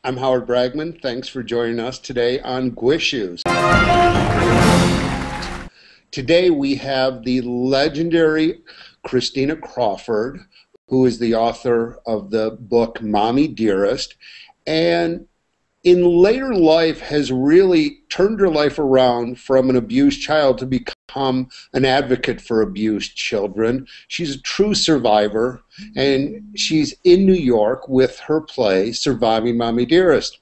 I'm Howard Bragman. Thanks for joining us today on Gwissues. Today we have the legendary Christina Crawford, who is the author of the book Mommie Dearest, and in later life has really turned her life around from an abused child to become an advocate for abused children. She's a true survivor, and she's in New York with her play, Surviving Mommie Dearest.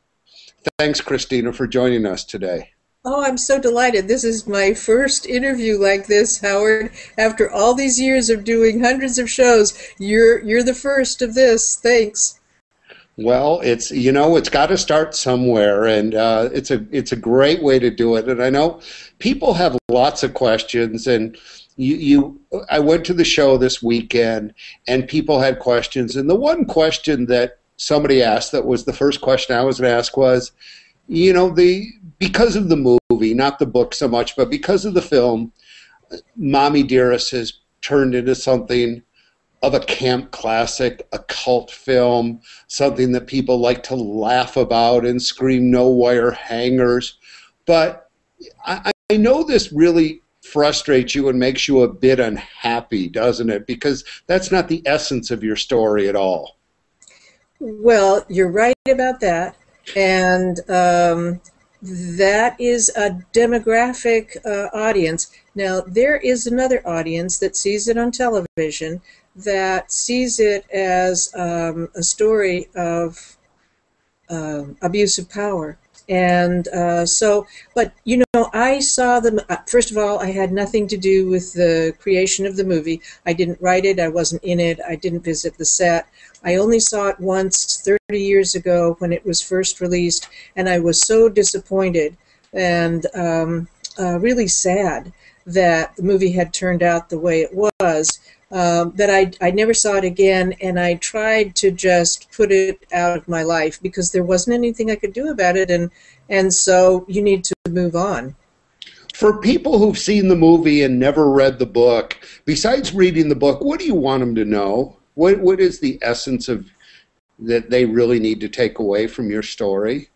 Thanks, Christina, for joining us today. Oh, I'm so delighted. This is my first interview like this, Howard. After all these years of doing hundreds of shows, you're the first of this. Thanks. Well, it's got to start somewhere, and it's a great way to do it. And I know people have lots of questions, and I went to the show this weekend, and people had questions. And the one question that somebody asked, that was the first question I was going to ask, was, because of the movie, not the book so much, but because of the film, Mommie Dearest has turned into something of a camp classic, a cult film, something that people like to laugh about and scream no wire hangers. But I know this really frustrates you and makes you a bit unhappy, doesn't it? Because that's not the essence of your story at all. Well, you're right about that. And that is a demographic audience. Now, there is another audience that sees it on television, that sees it as a story of abuse of power. And but I saw them, first of all, I had nothing to do with the creation of the movie. I didn't write it, I wasn't in it, I didn't visit the set. I only saw it once 30 years ago when it was first released, and I was so disappointed and really sad that the movie had turned out the way it was. That I never saw it again, and I tried to just put it out of my life because there wasn't anything I could do about it, and so you need to move on. For people who've seen the movie and never read the book, besides reading the book, what do you want them to know? What is the essence of that they really need to take away from your story?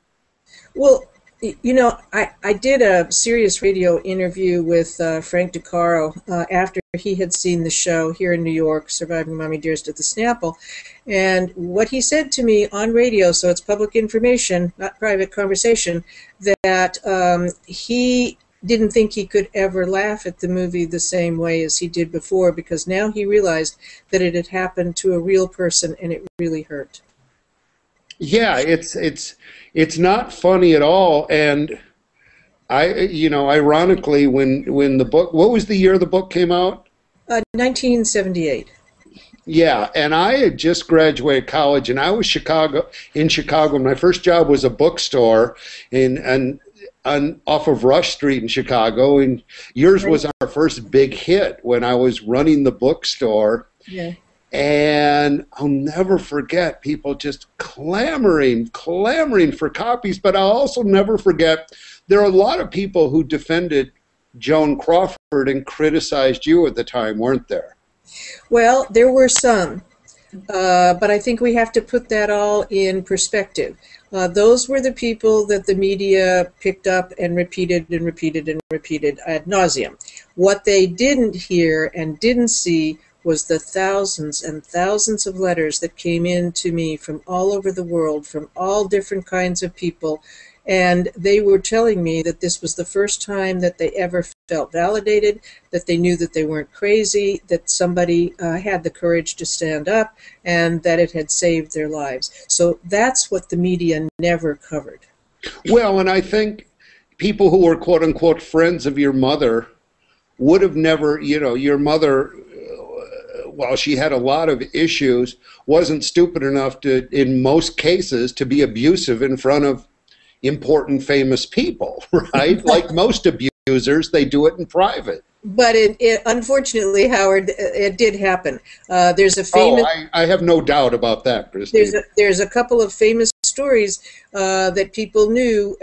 Well, I did a serious radio interview with Frank DeCaro after he had seen the show here in New York, Surviving Mommie Dearest at the Snapple. And what he said to me on radio, so it's public information, not private conversation, that he didn't think he could ever laugh at the movie the same way as he did before, because now he realized that it had happened to a real person and it really hurt. Yeah, it's not funny at all, and ironically, when the book, what was the year the book came out? 1978. Yeah, and I had just graduated college, and I was in Chicago. My first job was a bookstore off of Rush Street in Chicago, and yours was our first big hit when I was running the bookstore. Yeah. And I'll never forget people just clamoring for copies. But I'll also never forget there are a lot of people who defended Joan Crawford and criticized you at the time, weren't there? Well, there were some, but I think we have to put that all in perspective. Those were the people that the media picked up and repeated and repeated and repeated ad nauseum. What they didn't hear and didn't see was the thousands and thousands of letters that came in to me from all over the world, from all different kinds of people, and they were telling me that this was the first time that they ever felt validated, that they knew that they weren't crazy, that somebody had the courage to stand up, and that it had saved their lives. So that's what the media never covered. Well, and I think people who were quote-unquote friends of your mother would have never, your mother, while she had a lot of issues, wasn't stupid enough to, in most cases, to be abusive in front of important, famous people, right? Like most abusers, they do it in private. But unfortunately, Howard, it did happen. There's a famous. I have no doubt about that, Christine. There's a couple of famous stories that people knew.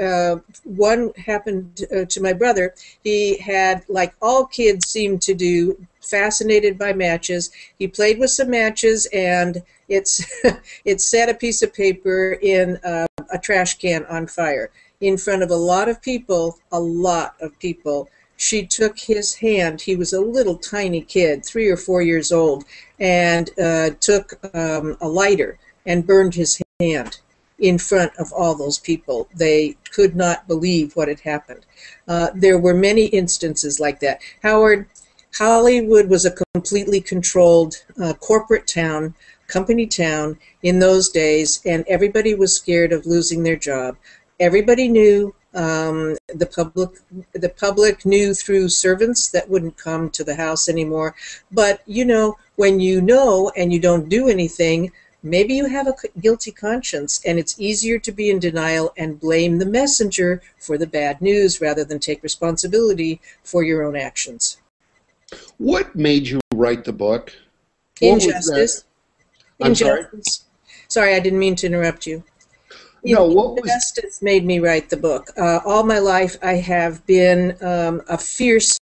One happened to my brother. He had, like all kids seem to do, fascinated by matches. He played with some matches, and it set a piece of paper in a trash can on fire in front of a lot of people, She took his hand. He was a little tiny kid, 3 or 4 years old, and took a lighter and burned his hand in front of all those people. They could not believe what had happened. There were many instances like that. Howard, Hollywood was a completely controlled corporate town, company town in those days, and everybody was scared of losing their job. Everybody knew. The public knew through servants that wouldn't come to the house anymore. But when you know and you don't do anything, maybe you have a guilty conscience, and it's easier to be in denial and blame the messenger for the bad news rather than take responsibility for your own actions. What made you write the book? Injustice. I'm sorry? Sorry, I didn't mean to interrupt you. No, what was... Injustice made me write the book. All my life I have been a fierce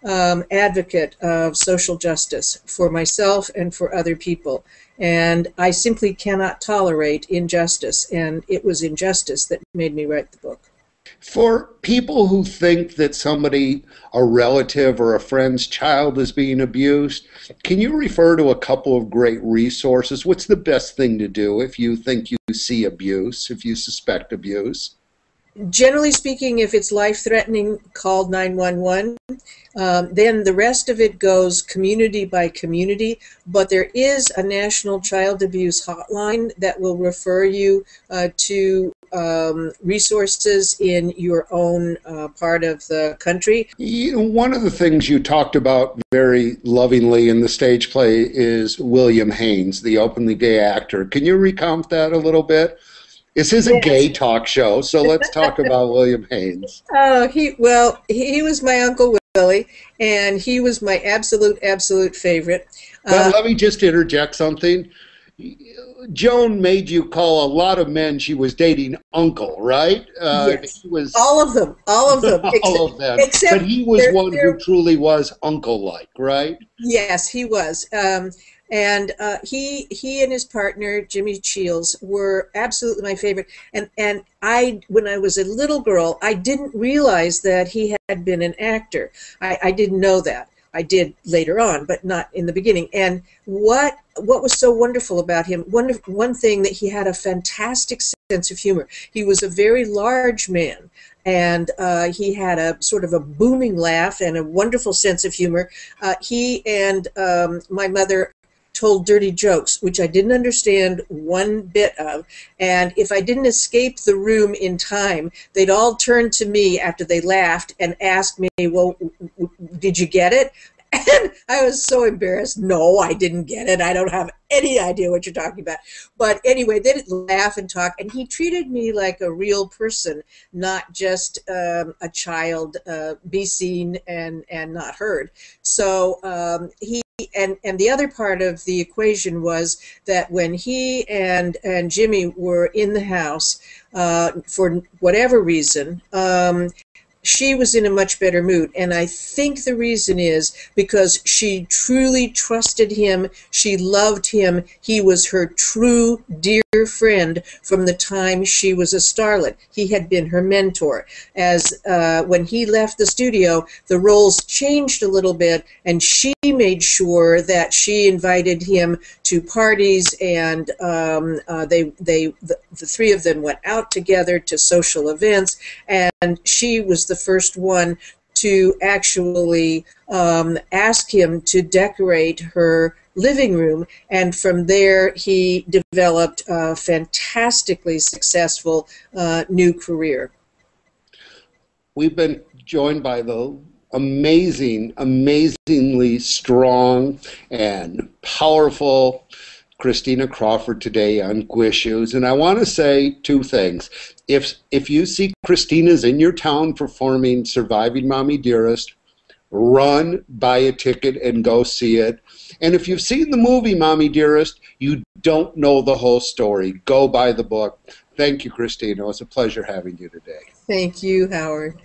advocate of social justice for myself and for other people. And I simply cannot tolerate injustice. And it was injustice that made me write the book. For people who think that somebody, a relative or a friend's child is being abused, can you refer to a couple of great resources? What's the best thing to do if you think you see abuse, if you suspect abuse? Generally speaking, if it's life-threatening, call 911. Then the rest of it goes community by community. But there is a national child abuse hotline that will refer you to resources in your own part of the country. One of the things you talked about very lovingly in the stage play is William Haynes, the openly gay actor. Can you recount that a little bit? This is a gay talk show, so let's talk about William Haynes. Oh, he was my Uncle Willie, and he was my absolute favorite. But let me just interject something. Joan made you call a lot of men she was dating uncle, right? Yes. He was, all of them. all of them. But he was one who truly was uncle-like, right? Yes, he was. And he and his partner, Jimmy Shields, were absolutely my favorite. And when I was a little girl, I didn't realize that he had been an actor. I didn't know that. I did later on, but not in the beginning. And what was so wonderful about him, one thing, that he had a fantastic sense of humor. He was a very large man, and he had a sort of a booming laugh and a wonderful sense of humor. He and my mother told dirty jokes, which I didn't understand one bit of. And if I didn't escape the room in time, they'd all turn to me after they laughed and ask me, well, did you get it? And I was so embarrassed. No, I didn't get it. I don't have any idea what you're talking about. But anyway, they'd laugh and talk, and he treated me like a real person, not just a child, be seen and not heard. So and the other part of the equation was that when he and Jimmy were in the house, for whatever reason, she was in a much better mood. And I think the reason is because she truly trusted him. She loved him. He was her true dear friend from the time she was a starlet. He had been her mentor. As when he left the studio, the roles changed a little bit, and she made sure that she invited him to parties, and the three of them went out together to social events, and she was the first one to actually ask him to decorate her living room, and from there he developed a fantastically successful new career. We've been joined by the amazingly strong and powerful Christina Crawford today on Gwissues, and I want to say two things. If you see Christina's in your town performing Surviving Mommie Dearest, run, buy a ticket, and go see it. And if you've seen the movie Mommie Dearest, you don't know the whole story. Go buy the book. Thank you, Christina. It was a pleasure having you today. Thank you, Howard.